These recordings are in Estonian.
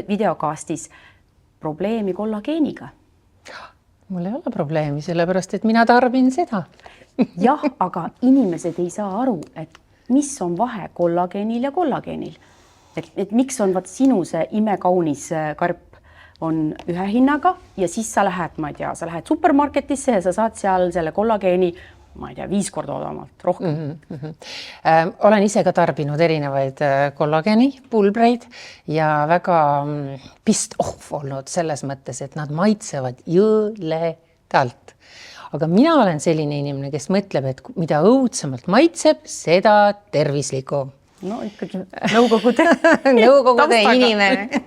videokastis probleemi kollageeniga. Mul ei ole probleemi, sellepärast, et mina tarbin seda. Jah, aga inimesed ei saa aru, et mis on vahe kollageenil ja kollageenil. Et miks on sinu see imekaunis karp on ühe hinnaga ja siis sa lähed, ma ei tea, sa lähed supermarketisse ja sa saad seal selle kollageeni, ma ei tea, 5 korda odavamalt, rohkem. Olen ise ka tarbinud erinevaid kollageeni pulbreid ja väga pissed off olnud selles mõttes, et nad maitsevad jõledalt. Aga mina olen selline inimene, kes mõtleb, et mida õudsemalt maitseb, seda tervislikum. No ikkagi nõukogude inimene.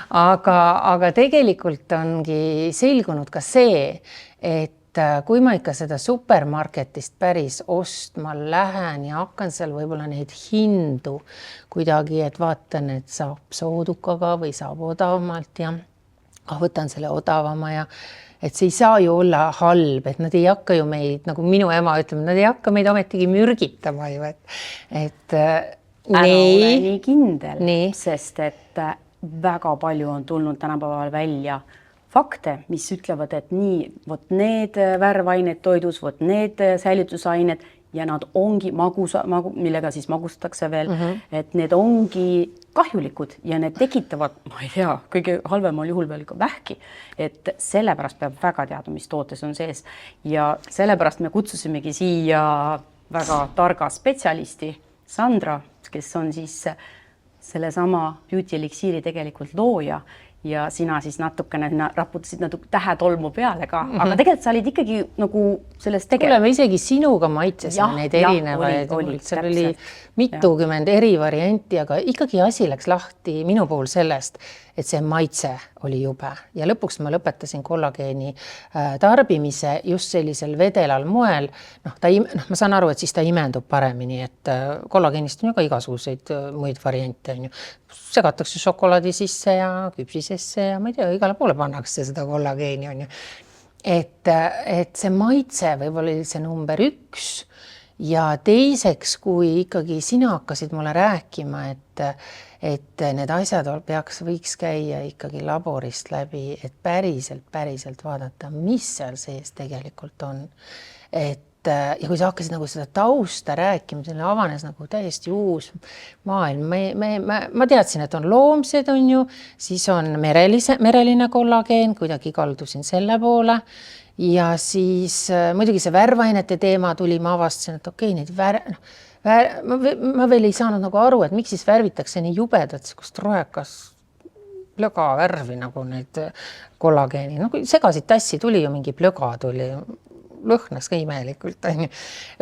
Aga tegelikult ongi selgunud ka see, et kui ma ikka seda supermarketist päris ostma lähen ja hakkan seal võib-olla neid hindu kuidagi, et vaatan, et saab soodukaga või saab odavamalt ja võtan selle odavama ja et see ei saa ju olla halb, et nad ei hakka ju meid, nagu minu ema ütleb, nad ei hakka meid ometigi mürgitama ju, et ära ole nii kindel, sest et väga palju on tulnud tänapäeval välja fakte, mis ütlevad, et nii, vot need värvained toidus, vot need säilitusained ja nad ongi millega siis magustatakse veel, et need ongi kahjulikud ja need tekitavad, ma ei tea, kõige halvemal juhul veel vähki, et sellepärast peab väga teadma, mis tootes on sees ja sellepärast me kutsusimegi siia väga targa spetsialisti Sandra, kes on siis sellesama Beauty Elixiiri tegelikult looja ja sina siis natukene raputasid natuke tähetolmu peale ka, aga tegelikult sa olid ikkagi nagu sellest Kuule, me isegi sinuga maitsesime neid erinevaid, seal oli mitukümmend eri varianti, aga ikkagi asi läks lahti minu puhul sellest, et see maitse oli jube ja lõpuks ma lõpetasin kollageeni tarbimise just sellisel vedelal moel. Ma saan aru, et siis ta imendub paremini, et kollageenist on ju ka igasuguseid muid variante. Segatakse šokolaadi sisse ja küpsisesse ja ma ei tea, igale poole pannakse seda kollageeni on ju. Et see maitse võib-olla oli see number 1 ja teiseks, kui ikkagi sina hakkasid mulle rääkima, et need asjad võiks käia ikkagi laborist läbi, et päriselt vaadata, mis seal sees tegelikult on. Ja kui sa hakkasid nagu seda tausta rääkima, selle avanes nagu täiesti uus maailm. Ma teadsin, et on loomsed, on ju, siis on mereline kollageen, kuidagi kaldusin selle poole. Ja siis muidugi see värvainete teema tuli, ma avastasin, et okei, neid ma veel ei saanud nagu aru, et miks siis värvitakse nii jubedat, kust roekas plöga värvi nagu neid kollageeni. Segasid tassi, tuli ju mingi plöga tuli, lõhnas ka imelikult.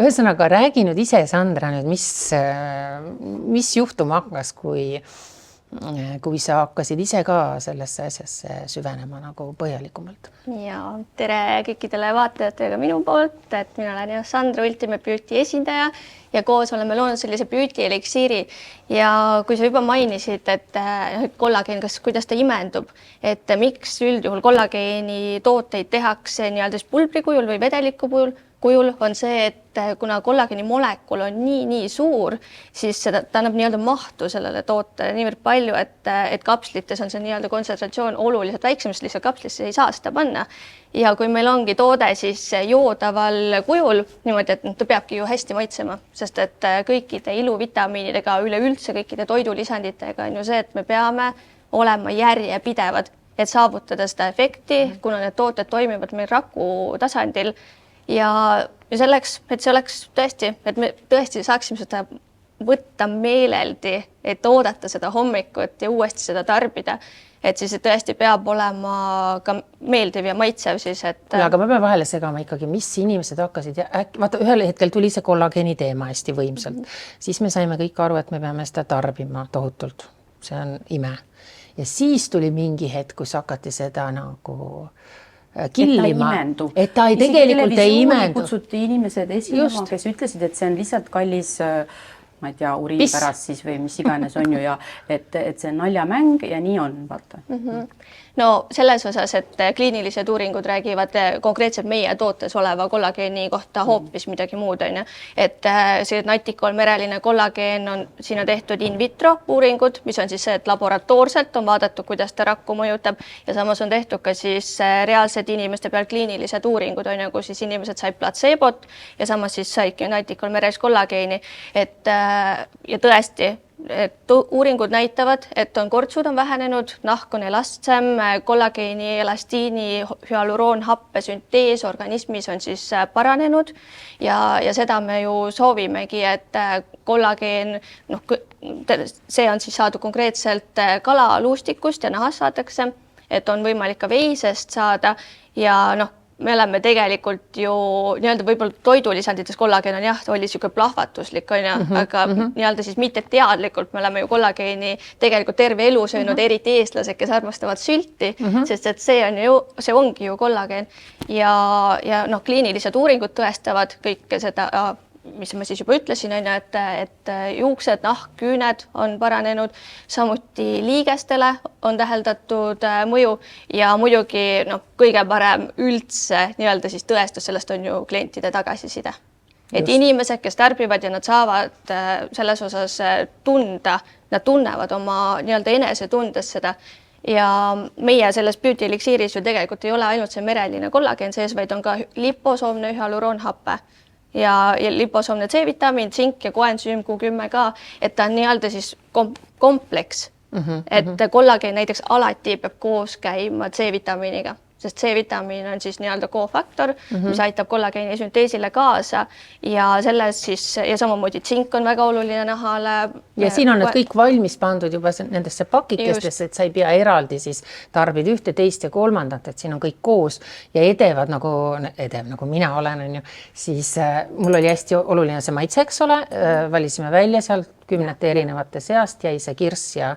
Ühesõnaga, räägi nüüd ise, Sandra, nüüd, mis juhtuma hakkas, kui sa hakkasid ise ka sellesse asjasse süvenema nagu põhjalikumalt. Ja tere kõikidele vaatajatega minu poolt, et mina olen Sandra Ultimate Beauty esindaja ja koos oleme loonud sellise Beauty Elixiiri ja kui sa juba mainisid, et kollageen, kuidas ta imendub, et miks üldjuhul kollageeni tooteid tehakse nii-öelda pulbri kujul või vedeliku kujul on see, et kuna kollageeni molekul on nii suur, siis ta annab nii-öelda mahtu sellele tootele niivõrd palju, et kapslites on see nii-öelda kontsentratsioon oluliselt väiksem, sest lihtsalt kapslisse ei saa seda panna. Ja kui meil ongi toode siis joodaval kujul, niimoodi, et ta peabki ju hästi maitsema, sest et kõikide iluvitamiinidega, üleüldse kõikide toidulisanditega on ju see, et me peame olema järjepidevad, et saavutada seda efekti, kuna need tooted toimivad meil raku tasandil. Ja selleks, et see oleks tõesti, et me tõesti saaksime seda võtta meeleldi, et oodata seda hommikut ja uuesti seda tarbida, et siis tõesti peab olema ka meeldiv ja maitsev siis, et... Aga me peame vahele segama ikkagi, mis inimesed hakkasid ja vaata, ühel hetkel tuli see kollageeni teema hästi võimsalt. Siis me saime kõik aru, et me peame seda tarbima tohutult. See on ime. Ja siis tuli mingi hetk, kus hakati seda nagu... killima, et ta tegelikult ei imendu. Kutsuti inimesed esinema, kes ütlesid, et see on lihtsalt kallis ma ei tea, uriini pärast siis või mis iganes on ju ja et see on naljamäng ja nii on, vaata. No selles osas, et kliinilised uuringud räägivad konkreetselt meie tootes oleva kollageeni kohta hoopis midagi muud, on ju. Et see Naticol mereline kollageen on, siin on tehtud in vitro uuringud, mis on siis see, et laboratoorselt on vaadatud, kuidas ta rakku mõjutab ja samas on tehtud ka siis reaalsed inimeste peal kliinilised uuringud, on ju, kus siis inimesed said placebot ja samas siis saidki Naticol meres kollageeni, et ja tõesti, et uuringud näitavad, et kortsud on vähenenud, nahk on elastsem, kollageeni, elastiini, hüaluroonhappe süntees organismis on siis paranenud ja seda me ju soovimegi, et kollageen, see on siis saadud konkreetselt kalaluustikust ja nahast saadakse, et on võimalik ka veisest saada ja me oleme tegelikult ju nii-öelda võib-olla toidulisandites kollageen on jah, oli niisugune plahvatuslik, on ju, aga nii-öelda siis mitte teadlikult me oleme ju kollageeni tegelikult terve elu söönud, eriti eestlased, kes armastavad sülti, sest et see ongi ju kollageen ja kliinilised uuringud tõestavad kõike seda, mis ma siis juba ütlesin, on ju, et juuksed, nahk, küüned on paranenud, samuti liigestele on täheldatud mõju ja muidugi kõige parem üldse nii-öelda siis tõestus sellest on ju klientide tagasiside. Et inimesed, kes tarbivad ja nad saavad selles osas tunda, nad tunnevad oma nii-öelda enesetundes seda ja meie selles beauty eliksiiris ju tegelikult ei ole ainult see mereline kollageen sees, vaid on ka liposoomne hüaluroonhappe ja liposoomne C-vitamiin, tsink ja koensüüm Q10 ka, et ta on nii-öelda siis kompleks, et kollageen näiteks alati peab koos käima C-vitamiiniga, sest C-vitamiin on siis nii-öelda kofaktor, mis aitab kollageeni sünteesile kaasa ja selles siis ja samamoodi tsink on väga oluline nahale. Ja siin on need kõik valmis pandud juba nendesse pakikestesse, et sa ei pea eraldi siis tarbid ühte, teist ja kolmandat, et siin on kõik koos ja edev nagu mina olen, on ju, siis mul oli hästi oluline see maitse, eks ole, valisime välja sealt 10 erinevate seast, jäi see kirss ja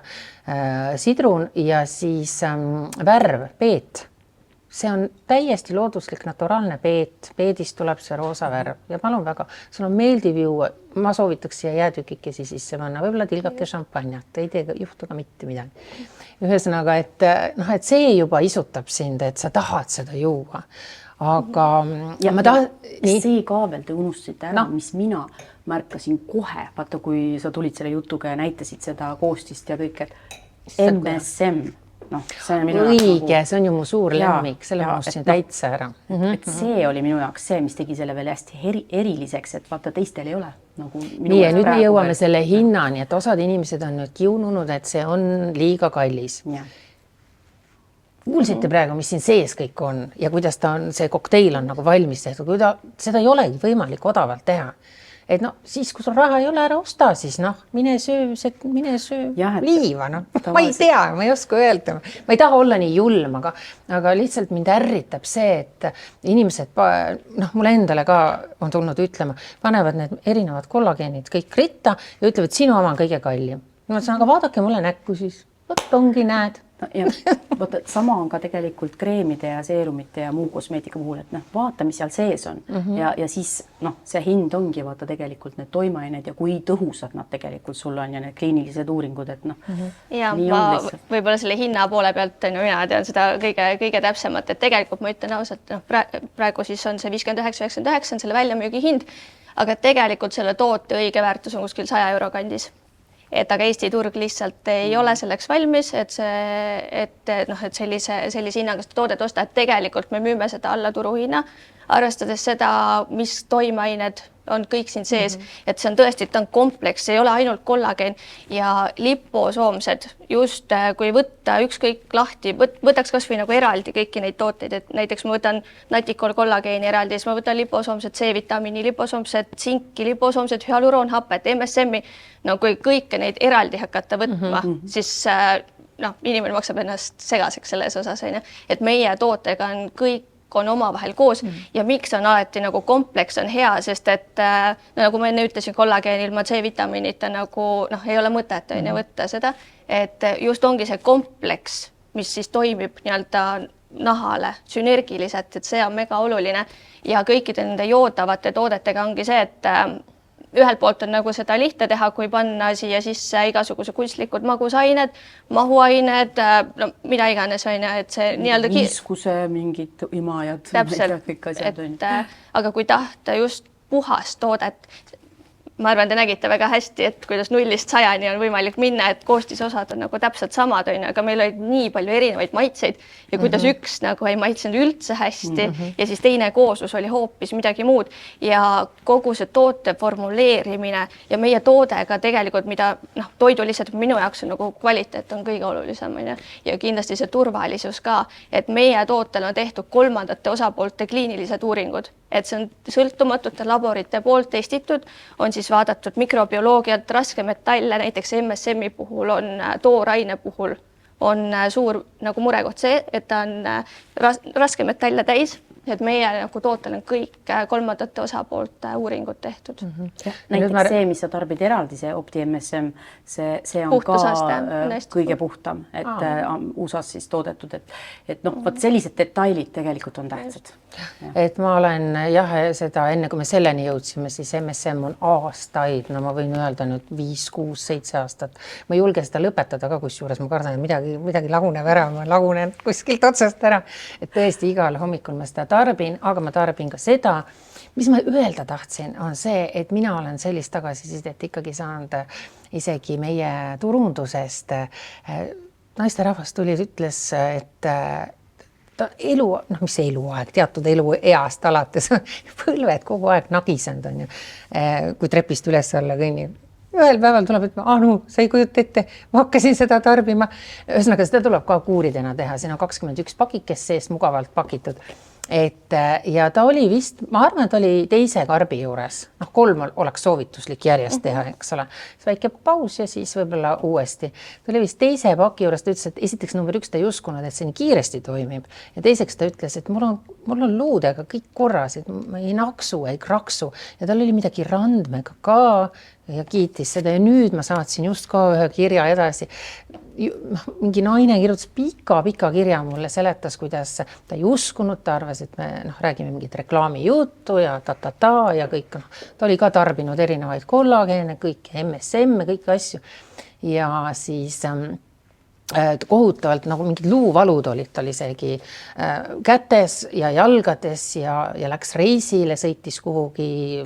sidrun ja siis värv, peet. See on täiesti looduslik, naturaalne peet, peedist tuleb see roosa värv ja palun väga, sul on meeldiv juua, ma soovitaks siia jäätükikesi sisse panna, võib-olla tilgake šampanjat, ei tee juhtu ka mitte midagi. Ühesõnaga, et see juba isutab sind, et sa tahad seda juua, aga ja ma tahan... See ka veel te unustasite ära, mis mina märkasin kohe, vaata kui sa tulid selle jutuga ja näitasid seda koostist ja kõik, et MSM, see on minu õige, see on ju mu suur lemmik, selle ma ostsin täitsa ära. Et see oli minu jaoks see, mis tegi selle veel hästi eriliseks, et vaata teistel ei ole. Nii, ja nüüd me jõuame selle hinnani, et osad inimesed on nüüd kiununud, et see on liiga kallis. Kuulsite praegu, mis siin sees kõik on ja kuidas ta on, see kokteil on nagu valmis tehtud, seda ei olegi võimalik odavalt teha. Et siis, kui sul raha ei ole ära osta, siis mine söö liiva. Ma ei tea, ma ei oska öelda. Ma ei taha olla nii julm, aga lihtsalt mind ärritab see, et inimesed, mulle endale ka on tulnud ütlema, panevad need erinevad kollageenid kõik ritta ja ütlevad, sinu oma on kõige kallim. Ma ütlen, aga vaadake mulle näkku siis, võt ongi näed. Sama on ka tegelikult kreemide ja seerumite ja muu kosmeetika puhul, et vaata, mis seal sees on ja siis see hind ongi vaata tegelikult need toimeained ja kui tõhusad nad tegelikult sul on ja need kliinilised uuringud, et ja ma võib-olla selle hinna poole pealt mina tean seda kõige täpsemat, et tegelikult ma ütlen ausalt, praegu siis on see 59,99 on selle väljamüügi hind, aga tegelikult selle toote õige väärtus on kuskil 100 euro kandis. Et aga Eesti turg lihtsalt ei ole selleks valmis, et sellise hinnaga toodet osta, et tegelikult me müüme seda alla turuhinna, arvestades seda, mis toimeained on kõik siin sees, et see on tõesti, ta on kompleks, ei ole ainult kollageen ja liposoomsed, just kui võtta ükskõik lahti, võtaks kas või nagu eraldi kõiki neid tooteid, et näiteks ma võtan Naticol kollageeni eraldi, siis ma võtan liposoomsed C-vitamiini, liposoomsed tsinki, liposoomsed hüaluroonhapet, MSM-i, kui kõike neid eraldi hakata võtma, siis inimene maksab ennast segaseks selles osas, et meie tootega on kõik on omavahel koos ja miks on alati nagu kompleks on hea, sest et nagu ma enne ütlesin, kollageen ilma C-vitamiinita nagu ei ole mõtet võtta seda, et just ongi see kompleks, mis siis toimib nii-öelda nahale sünergiliselt, et see on mega oluline ja kõikide nende joodavate toodetega ongi see, et ühelt poolt on nagu seda lihtne teha, kui panna siia sisse igasuguse kunstlikud magusained, mahuained, no mida iganes on ju, et see nii-öelda viiskuse mingid imajad. Täpselt, aga kui tahta just puhast toodet, ma arvan, te nägite väga hästi, et kuidas 0-100 on võimalik minna, et koostisosad on nagu täpselt samad, aga meil olid nii palju erinevaid maitseid ja kuidas üks nagu ei maitsenud üldse hästi ja siis teine kooslus oli hoopis midagi muud ja kogu see toote formuleerimine ja meie toodega tegelikult, mida toidulised minu jaoks on nagu kvaliteet on kõige olulisem ja kindlasti see turvalisus ka, et meie tootel on tehtud 3. osapoolte kliinilised uuringud, et see on sõltumatute laborite poolt testitud, on siis vaadatud mikrobioloogiat, raskemetalle, näiteks MSM-i puhul on tooraine puhul on suur nagu murekoht see, et ta on raskemetalle täis, et meie nagu tootel on kõik 3. osapoolte uuringud tehtud. Näiteks see, mis sa tarbid eraldi, see Opti MSM, see on ka kõige puhtam, et USA-s siis toodetud, et noh, võt sellised detailid tegelikult on tähtsad. Et ma olen jah, seda enne kui me selleni jõudsime, siis MSM on aastaid, no ma võin öelda nüüd 5, 6, 7 aastat. Ma ei julge seda lõpetada ka, kusjuures ma kardan, et midagi laguneb ära, ma lagunen kuskilt otsast ära, et tõesti igal hommikul ma seda tarbin, aga ma tarbin ka seda, mis ma öelda tahtsin, on see, et mina olen sellist tagasisidet ikkagi saanud isegi meie turundusest. Naisterahvas tuli, ütles, et elu, mis see eluaeg, teatud elu east alates, põlved kogu aeg nagisend on ju, kui trepist üles alla kõnnib. Ühel päeval tuleb, et sa ei kujuta ette, ma hakkasin seda tarbima. Ühesõnaga, seda tuleb ka kuuridena teha, siin on 21 pakikest seest mugavalt pakitud. Ja ta oli vist, ma arvan, et oli teise karbi juures, 3 oleks soovituslik järjest teha, eks ole. Väike paus ja siis võib-olla uuesti. Ta oli vist teise paki juures, ta ütles, et esiteks number 1 ta ei uskunud, et see nii kiiresti toimib. Ja teiseks ta ütles, et mul on luudega kõik korras, et ma ei naksu, ei kraksu. Ja tal oli midagi randmega ka ja kiitis seda ja nüüd ma saatsin just ka ühe kirja edasi. Mingi naine kirjutas pika kirja mulle, seletas, kuidas ta ei uskunud, ta arvas, et me räägime mingit reklaami juttu ja ja kõik. Ta oli ka tarbinud erinevaid kollageene, kõik MSM, kõik asju ja siis kohutavalt nagu mingid luuvalud olid tal isegi kätes ja jalgades ja läks reisile, sõitis kuhugi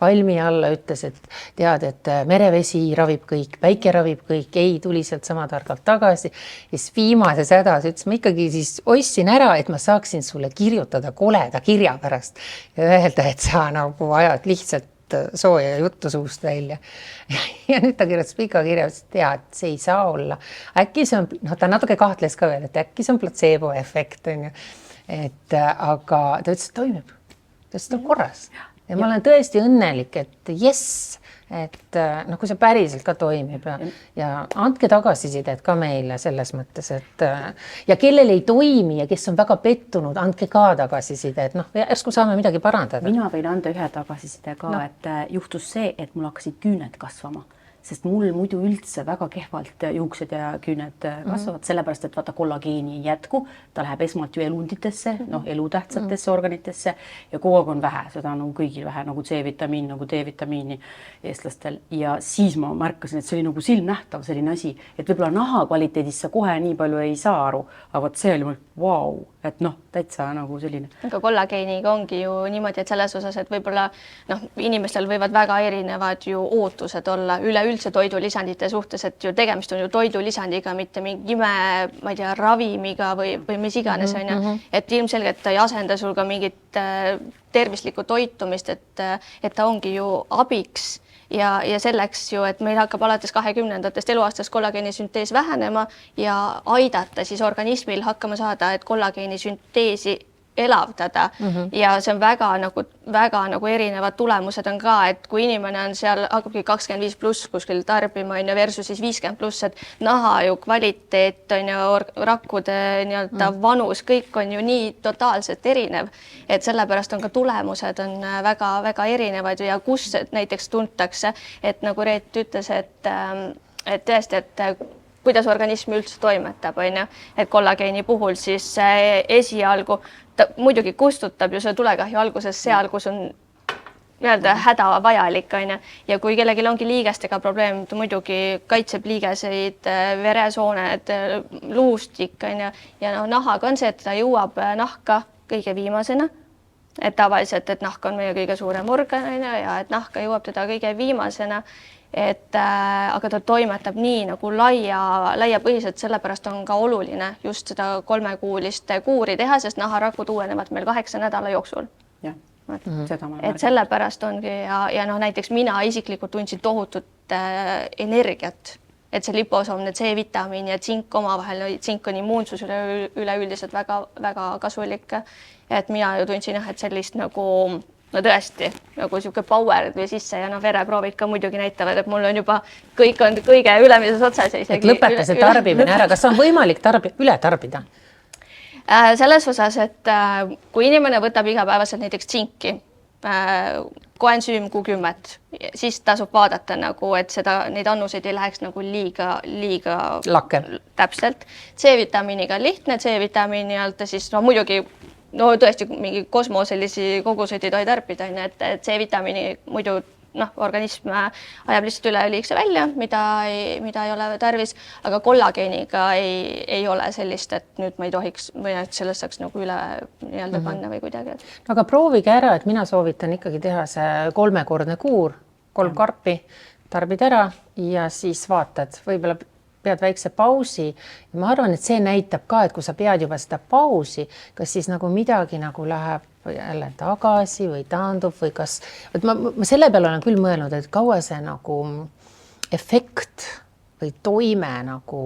palmi alla, ütles, et tead, et merevesi ravib kõik, päike ravib kõik, ei tuli sealt sama targalt tagasi. Ja siis viimases hädas ütles, ma ikkagi siis ostsin ära, et ma saaksin sulle kirjutada koleda kirja pärast ja öelda, et sa nagu ajad lihtsalt sooja juttu suust välja. Ja nüüd ta kirjutas pika kirja, et tead, see ei saa olla. Äkki see on, ta natuke kahtles ka veel, et äkki see on placebo efekt. On ju. Aga ta ütles, et toimib. Ta ütles, et on korras. Ja ma olen tõesti õnnelik, et jess, et kui see päriselt ka toimib ja andke tagasisidet ka meile selles mõttes, et ja kellel ei toimi ja kes on väga pettunud, andke ka tagasiside, et järsku saame midagi parandada. Mina võin anda ühe tagasiside ka, et juhtus see, et mul hakkasid küüned kasvama. Sest mul muidu üldse väga kehvalt juuksed ja küüned kasvavad, sellepärast, et vaata kollageeni ei jätku, ta läheb esmalt ju elunditesse, elutähtsatesse organitesse ja kogu aeg on vähe, seda on kõigil vähe nagu C-vitamiin, nagu D-vitamiini eestlastel ja siis ma märkasin, et see oli nagu silmnähtav selline asi, et võib-olla naha kvaliteedis sa kohe nii palju ei saa aru, aga võt see oli mul vau, et täitsa nagu selline. Aga kollageeniga ongi ju niimoodi, et selles osas, et võib-olla inimestel võivad väga erinevad ju ootused olla üleüldse toidulisandite suhtes, et ju tegemist on ju toidulisandiga, mitte mingi ime, ma ei tea, ravimiga või mis iganes on ju, et ilmselgelt ta ei asenda sul ka mingit tervislikku toitumist, et ta ongi ju abiks ja selleks ju, et meil hakkab alates 20. eluaastast kollageeni süntees vähenema ja aidata siis organismil hakkama saada, et kollageeni sünteesi elavdada ja see on väga nagu erinevad tulemused on ka, et kui inimene on seal hakkabki 25+ kuskil tarbima on ju versus siis 50+, et naha ju kvaliteet on ju rakkude nii-öelda vanus, kõik on ju nii totaalselt erinev, et sellepärast on ka tulemused on väga erinevad ja kus näiteks tuntakse, et nagu Reet ütles, et tõesti, et kuidas organism üldse toimetab, on ju, et kollageeni puhul siis esialgu ta muidugi kustutab ju see tulekahju alguses seal, kus on nii-öelda hädavajalik, on ju. Ja kui kellelgi ongi liigestega probleem, ta muidugi kaitseb liigeseid, veresooned, luustik, on ju. Ja no nahaga on see, et ta jõuab nahka kõige viimasena. Et tavaliselt, et nahk on meie kõige suurem organ, on ju, ja et nahka jõuab teda kõige viimasena. Aga ta toimetab nii nagu laiapõhiselt, sellepärast on ka oluline just seda 3-kuulist kuuri teha, sest naharakud uuenevad meil 8 nädala jooksul. Jah, seda ma et sellepärast ongi ja noh, näiteks mina isiklikult tundsin tohutut energiat, et see liposoom, need C-vitamiin ja tsink omavahel, tsink on immuunsusele üleüldiselt väga kasulik, et mina ju tundsin, et sellist nagu no tõesti, nagu niisugune power või sisse ja vereproovid ka muidugi näitavad, et mul on juba kõik on kõige ülemises otsas. Et lõpeta see tarbimine ära, kas on võimalik üle tarbida? Selles osas, et kui inimene võtab igapäevaselt näiteks tsinki, koensüüm Q10, siis tasub vaadata nagu, et neid annuseid ei läheks nagu liiga lakke. Täpselt. C-vitamiiniga lihtne, C-vitamiini alt siis muidugi no tõesti mingi kosmoselisi koguseid ei tohi tarbida, et C-vitamiini muidu organism ajab lihtsalt üle liigse välja, mida ei ole tarvis, aga kollageeniga ei ole sellist, et nüüd ma ei tohiks või et sellest saaks nagu üle nii-öelda panna või kuidagi. Aga proovige ära, et mina soovitan ikkagi teha see 3-kordne kuur, 3 karpi, tarbid ära ja siis vaatad, võib-olla pead väikse pausi ja ma arvan, et see näitab ka, et kui sa pead juba seda pausi, kas siis nagu midagi nagu läheb jälle tagasi või taandub või kas, et ma selle peale olen küll mõelnud, et kaua see nagu efekt või toime nagu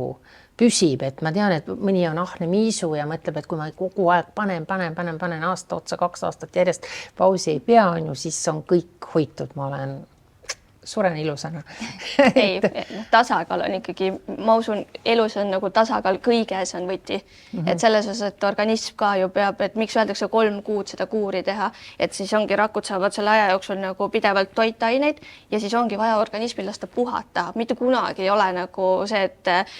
püsib, et ma tean, et mõni on ahne miisu ja mõtleb, et kui ma kogu aeg panen aasta otsa, 2 aastat järjest pausi ei pea, on ju, siis on kõik hoitud, ma olen suren ilusana. Ei, tasakaal on ikkagi, ma usun, elus on nagu tasakaal kõiges on võti. Et selles osas, et organism ka ju peab, et miks öeldakse 3 kuud seda kuuri teha, et siis ongi rakud saavad selle aja jooksul nagu pidevalt toitaineid ja siis ongi vaja organismil lasta puhata. Mitte kunagi ei ole nagu see,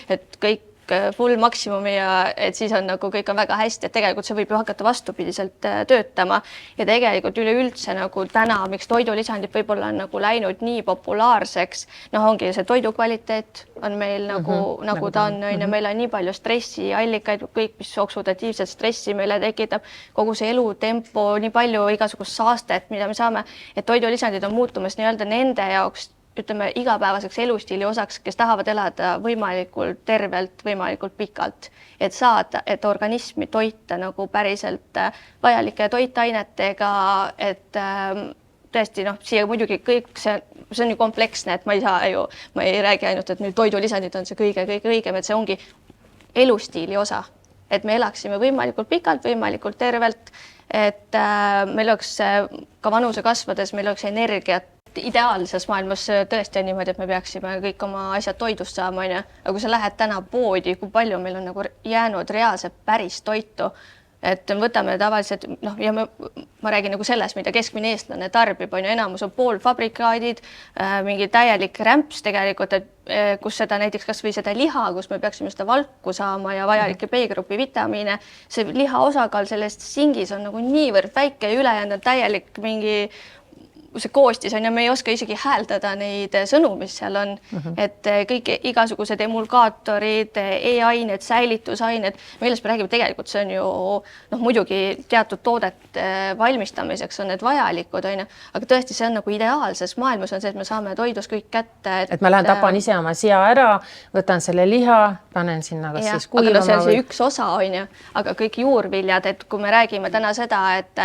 et kõik full maksimumi ja et siis on nagu kõik on väga hästi, et tegelikult see võib ju hakata vastupidiselt töötama ja tegelikult üleüldse nagu täna, miks toidulisandid võib-olla on nagu läinud nii populaarseks, ongi see toidu kvaliteet on meil nagu ta on, meil on nii palju stressiallikaid, kõik, mis oksudatiivset stressi meile tekitab, kogu see elutempo, nii palju igasugust saastet, mida me saame, et toidulisandid on muutumas nii-öelda nende jaoks ütleme igapäevaseks elustiili osaks, kes tahavad elada võimalikult tervelt, võimalikult pikalt, et saada, et organismi toita nagu päriselt vajalike toitainetega, et tõesti siia muidugi kõik see on ju kompleksne, et ma ei räägi ainult, et nüüd toidulisandid on see kõige õigem, et see ongi elustiili osa, et me elaksime võimalikult pikalt, võimalikult tervelt, et meil oleks ka vanuse kasvades, meil oleks energiat. Ideaalses maailmas tõesti on niimoodi, et me peaksime kõik oma asjad toidust saama, aga kui sa lähed täna poodi, kui palju meil on nagu jäänud reaalselt päris toitu, et võtame tavaliselt, ja ma räägin nagu sellest, mida keskmine eestlane tarbib, enamus on poolfabrikaadid, mingi täielik rämps tegelikult, et kus seda näiteks kas või seda liha, kus me peaksime seda valku saama ja vajalikke B-grupi vitamiine, see liha osakaal sellest singis on nagu niivõrd väike ja ülejäänud on täielik mingi see koostis on ja me ei oska isegi hääldada neid sõnu, mis seal on, et kõik igasugused emulgaatorid, e-ained, säilitusained, millest me räägime, tegelikult see on ju muidugi teatud toodet valmistamiseks on need vajalikud, aga tõesti see on nagu ideaalses maailmas on see, et me saame toidus kõik kätte. Et ma lähen tapan ise oma sia ära, võtan selle liha, panen sinna kas siis kuivama. Aga see on see üks osa on ju, aga kõik juurviljad, et kui me räägime täna seda, et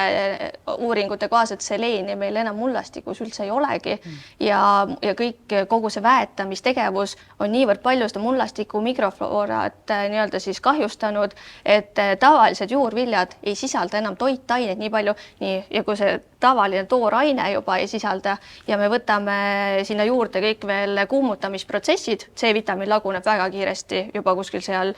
uuringute kohaselt seleeni meil enam mullastikus üldse ei olegi ja kogu see väetamistegevus on niivõrd palju seda mullastiku mikrofloorat nii-öelda siis kahjustanud, et tavalised juurviljad ei sisalda enam toitaineid nii palju ja kui see tavaline tooraine juba ei sisalda ja me võtame sinna juurde kõik veel kuumutamisprotsessid, C-vitamiin laguneb väga kiiresti juba kuskil seal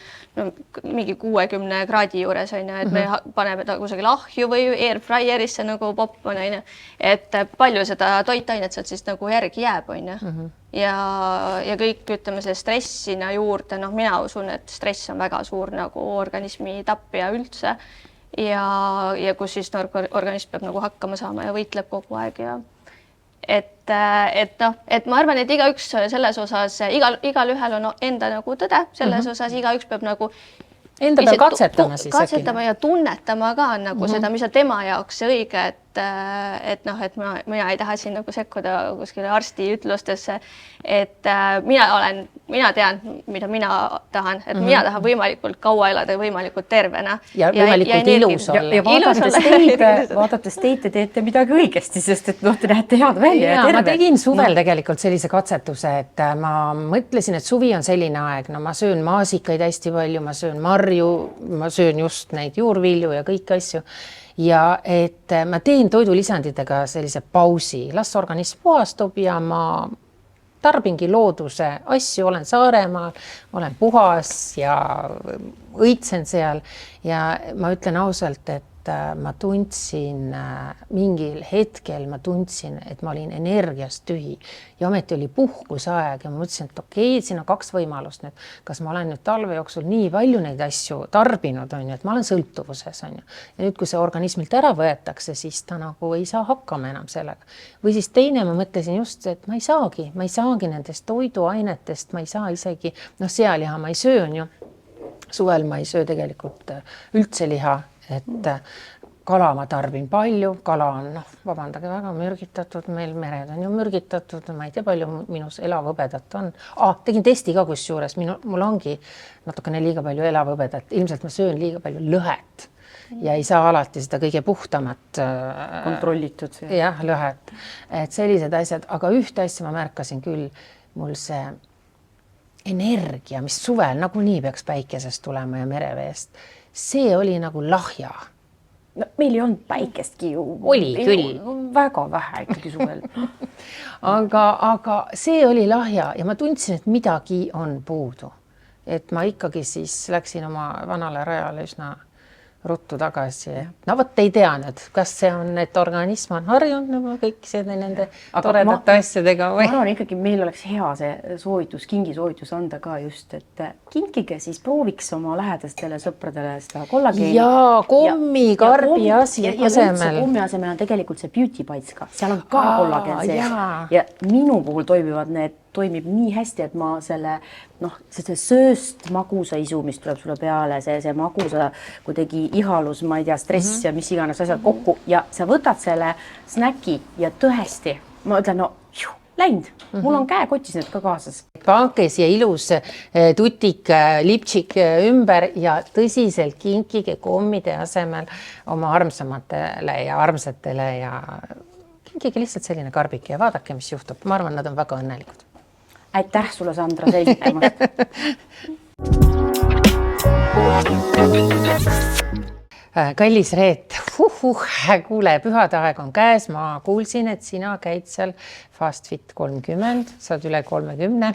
mingi 60 kraadi juures on ju, et me paneme ta kusagil ahju või airfryerisse nagu popp on ju, et palju seda toitainet sealt siis nagu järgi jääb on ju. Ja kõik ütleme see stress sinna juurde, mina usun, et stress on väga suur nagu organismi tapja üldse ja kus siis organism peab nagu hakkama saama ja võitleb kogu aeg et ma arvan, et igaüks selles osas, igalühel on enda nagu tõde, selles osas igaüks peab nagu enda peal katsetama siis katsetama ja tunnetama ka nagu seda, mis on tema jaoks see õige, et mina ei taha siin nagu sekkuda kuskile arsti ütlustesse, et mina tean, mida mina tahan, et mina tahan võimalikult kaua elada ja võimalikult tervena. Ja võimalikult ilus olla. Ja vaadates teid, te teete midagi õigesti, sest et te näete head välja ja terve. Ma tegin suvel tegelikult sellise katsetuse, et ma mõtlesin, et suvi on selline aeg, no ma söön maasikaid hästi palju, ma söön marju, ma söön just neid juurvilju ja kõiki asju. Ja et ma teen toidulisanditega sellise pausi, las organism puhastub ja ma tarbingi looduse asju, olen Saaremaal, olen puhas ja õitsen seal ja ma ütlen ausalt, et ma tundsin mingil hetkel, et ma olin energiast tühi ja ometi oli puhkusaeg ja ma mõtlesin, et okei, siin on kaks võimalust nüüd. Kas ma olen nüüd talve jooksul nii palju neid asju tarbinud, on ju, et ma olen sõltuvuses, on ju. Ja nüüd, kui see organismilt ära võetakse, siis ta nagu ei saa hakkama enam sellega. Või siis teine, ma mõtlesin just, et ma ei saagi nendest toiduainetest, ma ei saa isegi, sealiha ma ei söö, on ju. Suvel ma ei söö tegelikult üldse liha, et kala ma tarbin palju, kala on, vabandage, väga mürgitatud, meil mered on ju mürgitatud, ma ei tea, palju minus elavhõbedat on. Tegin testi ka kusjuures, mul ongi natukene liiga palju elavhõbedat, ilmselt ma söön liiga palju lõhet ja ei saa alati seda kõige puhtamat kontrollitud. Jah, lõhet, et sellised asjad, aga ühte asja ma märkasin küll, mul see energia, mis suvel nagunii peaks päikesest tulema ja mereveest, see oli nagu lahja. No, meil ei olnud päikestki ju. Oli küll. Väga vähe ikkagi suvel. aga see oli lahja ja ma tundsin, et midagi on puudu. Et ma ikkagi siis läksin oma vanale rajale üsna ruttu tagasi. No vot ei tea nüüd, kas see on, et organism on harjunud nagu kõik seda nende toredate asjadega või? Ma arvan ikkagi, meil oleks hea see soovitus, kingisoovitus anda ka just, et kinkige siis prooviks oma lähedastele sõpradele seda kollageeni. Jaa, kommi, karbi asemel. Kommi asemel on tegelikult see beauty bites ka, seal on ka kollageen sees. Ja minu puhul toimib nii hästi, et ma selle sööst magusa isu, mis tuleb sulle peale, see magusa kuidagi ihalus, ma ei tea, stress ja mis iganes asjad kokku ja sa võtad selle snäki ja tõesti, ma ütlen, läinud, mul on käekotis need ka kaasas. Panke siia ilus tutik, liptšik ümber ja tõsiselt kinkige kommide asemel oma armsamatele ja armsatele ja kinkige lihtsalt selline karbike ja vaadake, mis juhtub. Ma arvan, nad on väga õnnelikud. Aitäh sulle, Sandra, selgitamast. Kallis Reet, kuule, pühade aeg on käes, ma kuulsin, et sina käid seal Fast Fit 30, sa oled üle 30.